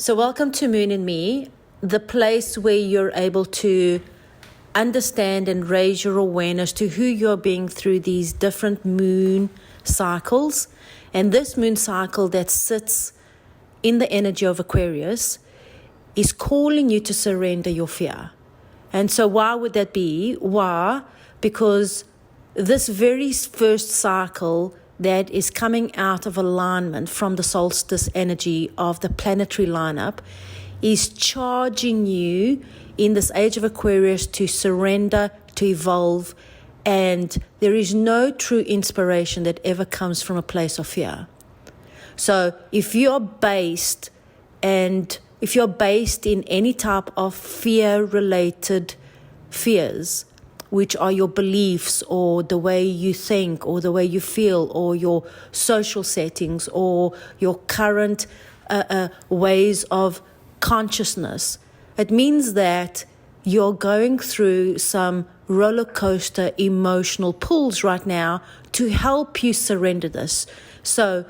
So welcome to Moon in Me, the place where you're able to understand and raise your awareness to who you're being through these different moon cycles. And this moon cycle that sits in the energy of Aquarius is calling you to surrender your fear. And so why would that be? Why? Because this very first cycle that is coming out of alignment from the solstice energy of the planetary lineup is charging you in this age of Aquarius to surrender, to evolve, and there is no true inspiration that ever comes from a place of fear. So if you're based in any type of fear-related fears, which are your beliefs or the way you think or the way you feel or your social settings or your current ways of consciousness, it means that you're going through some roller coaster emotional pulls right now to help you surrender this, so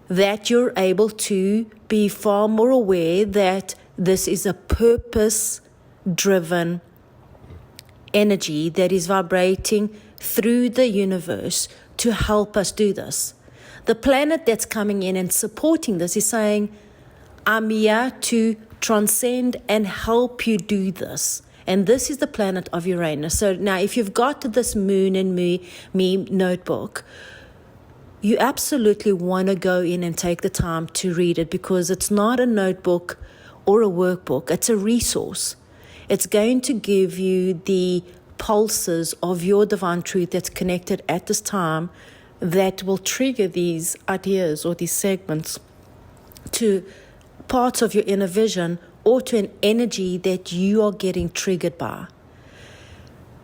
that you're able to be far more aware that this is a purpose-driven energy that is vibrating through the universe to help us do this. The planet that's coming in and supporting this is saying, I'm here to transcend and help you do this. And this is the planet of Uranus. So now if you've got this Moon in Me notebook, you absolutely want to go in and take the time to read it, because it's not a notebook or a workbook. It's a resource. It's going to give you the pulses of your divine truth that's connected at this time that will trigger these ideas or these segments to parts of your inner vision or to an energy that you are getting triggered by.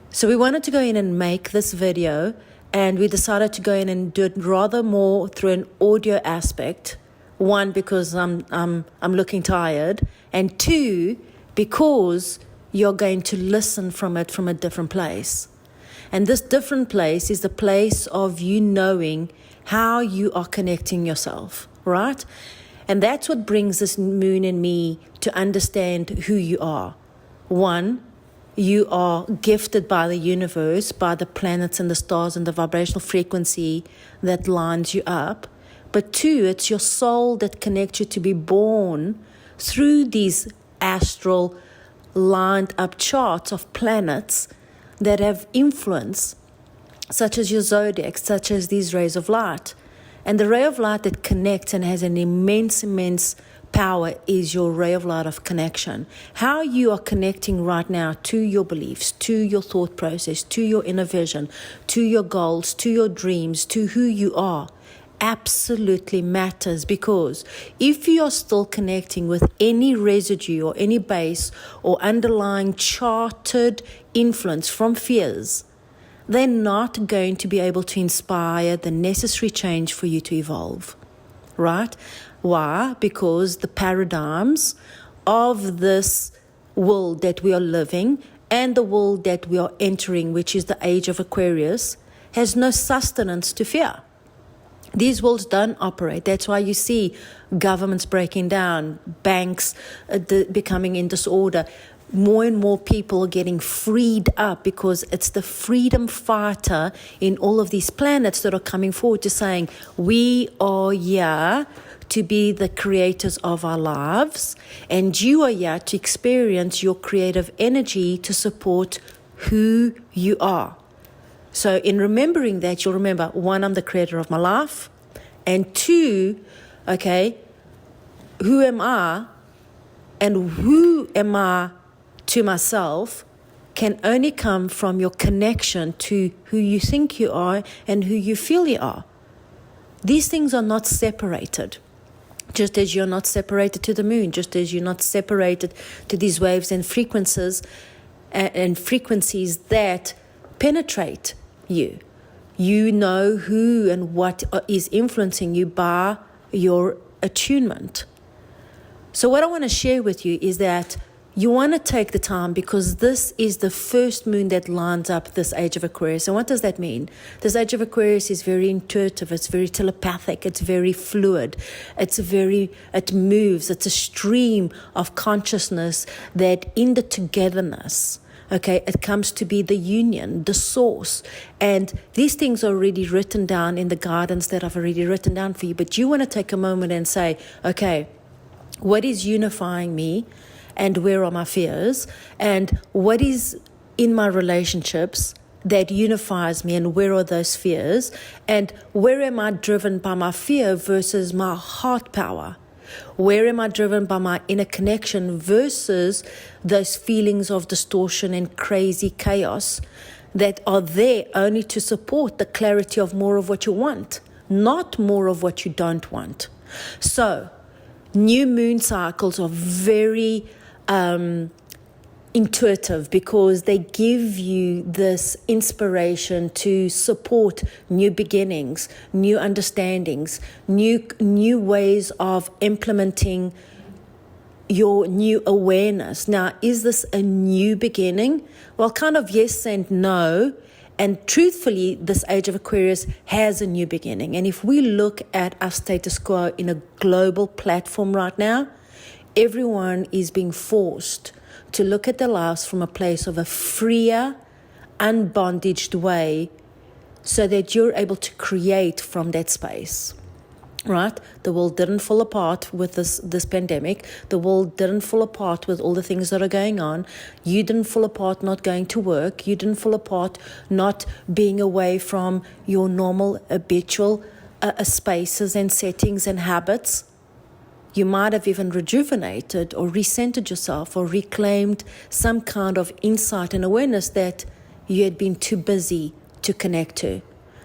So we wanted to go in and make this video, and we decided to go in and do it rather more through an audio aspect. One, because I'm looking tired, and two, because you're going to listen from it from a different place. And this different place is the place of you knowing how you are connecting yourself, right? And that's what brings this Moon in Me to understand who you are. One, you are gifted by the universe, by the planets and the stars and the vibrational frequency that lines you up. But two, it's your soul that connects you to be born through these astral lined up charts of planets that have influence, such as your zodiac, such as these rays of light. And the ray of light that connects and has an immense power is your ray of light of connection. How you are connecting right now to your beliefs, to your thought process, to your inner vision, to your goals, to your dreams, to who you are, absolutely matters. Because if you are still connecting with any residue or any base or underlying charted influence from fears, they're not going to be able to inspire the necessary change for you to evolve, right? Why? Because the paradigms of this world that we are living and the world that we are entering, which is the age of Aquarius, has no sustenance to fear. These worlds don't operate. That's why you see governments breaking down, banks becoming in disorder. More and more people are getting freed up, because it's the freedom fighter in all of these planets that are coming forward to saying, we are here to be the creators of our lives, and you are here to experience your creative energy to support who you are. So in remembering that, you'll remember, one, I'm the creator of my life, and two, okay, who am I, and who am I to myself can only come from your connection to who you think you are and who you feel you are. These things are not separated. Just as you're not separated to the moon, just as you're not separated to these waves and frequencies that penetrate you. You know who and what is influencing you by your attunement. So what I want to share with you is that you want to take the time, because this is the first moon that lines up this age of Aquarius. And what does that mean? This age of Aquarius is very intuitive. It's very telepathic. It's very fluid. It moves. It's a stream of consciousness that in the togetherness, okay, it comes to be the union, the source. And these things are already written down in the guidance that I've already written down for you. But you want to take a moment and say, okay, what is unifying me? And where are my fears? And what is in my relationships that unifies me? And where are those fears? And where am I driven by my fear versus my heart power? Where am I driven by my inner connection versus those feelings of distortion and crazy chaos that are there only to support the clarity of more of what you want, not more of what you don't want? So, new moon cycles are very intuitive, because they give you this inspiration to support new beginnings, new understandings, new ways of implementing your new awareness. Now, is this a new beginning? Well, kind of yes and no. And truthfully, this age of Aquarius has a new beginning. And if we look at our status quo in a global platform right now, everyone is being forced to look at their lives from a place of a freer, unbondaged way, so that you're able to create from that space, right? The world didn't fall apart with this pandemic. The world didn't fall apart with all the things that are going on. You didn't fall apart not going to work. You didn't fall apart not being away from your normal, habitual spaces and settings and habits. You might have even rejuvenated or recentered yourself or reclaimed some kind of insight and awareness that you had been too busy to connect to.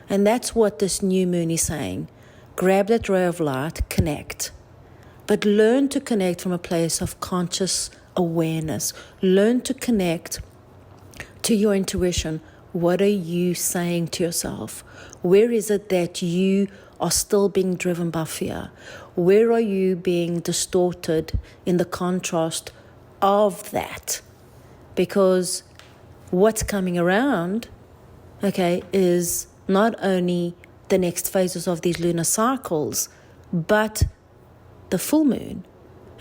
And that's what this new moon is saying. Grab that ray of light, connect. But learn to connect from a place of conscious awareness. Learn to connect to your intuition. What are you saying to yourself? Where is it that you are still being driven by fear? Where are you being distorted in the contrast of that? Because what's coming around, okay, is not only the next phases of these lunar cycles, but the full moon.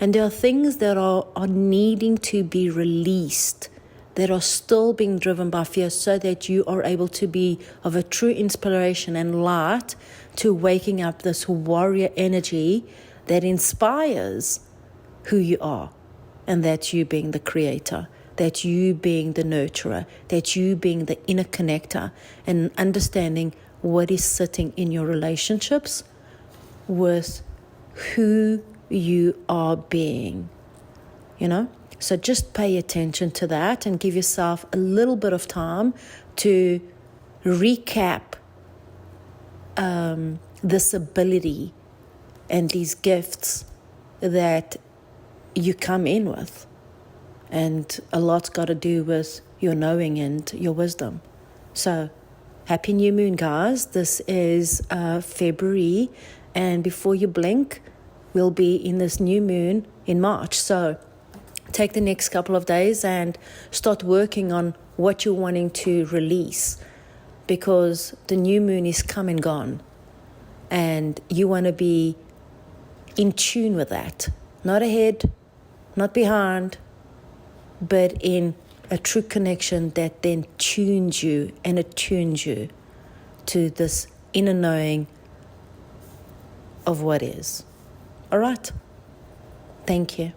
And there are things that are needing to be released, that are still being driven by fear, so that you are able to be of a true inspiration and light to waking up this warrior energy that inspires who you are, and that you being the creator, that you being the nurturer, that you being the inner connector, and understanding what is sitting in your relationships with who you are being, So just pay attention to that and give yourself a little bit of time to recap this ability and these gifts that you come in with. And a lot's got to do with your knowing and your wisdom. So, happy new moon, guys. This is February, and before you blink, we'll be in this new moon in March. So, take the next couple of days and start working on what you're wanting to release, because the new moon is come and gone, and you want to be in tune with that. Not ahead, not behind, but in a true connection that then tunes you and attunes you to this inner knowing of what is. All right. Thank you.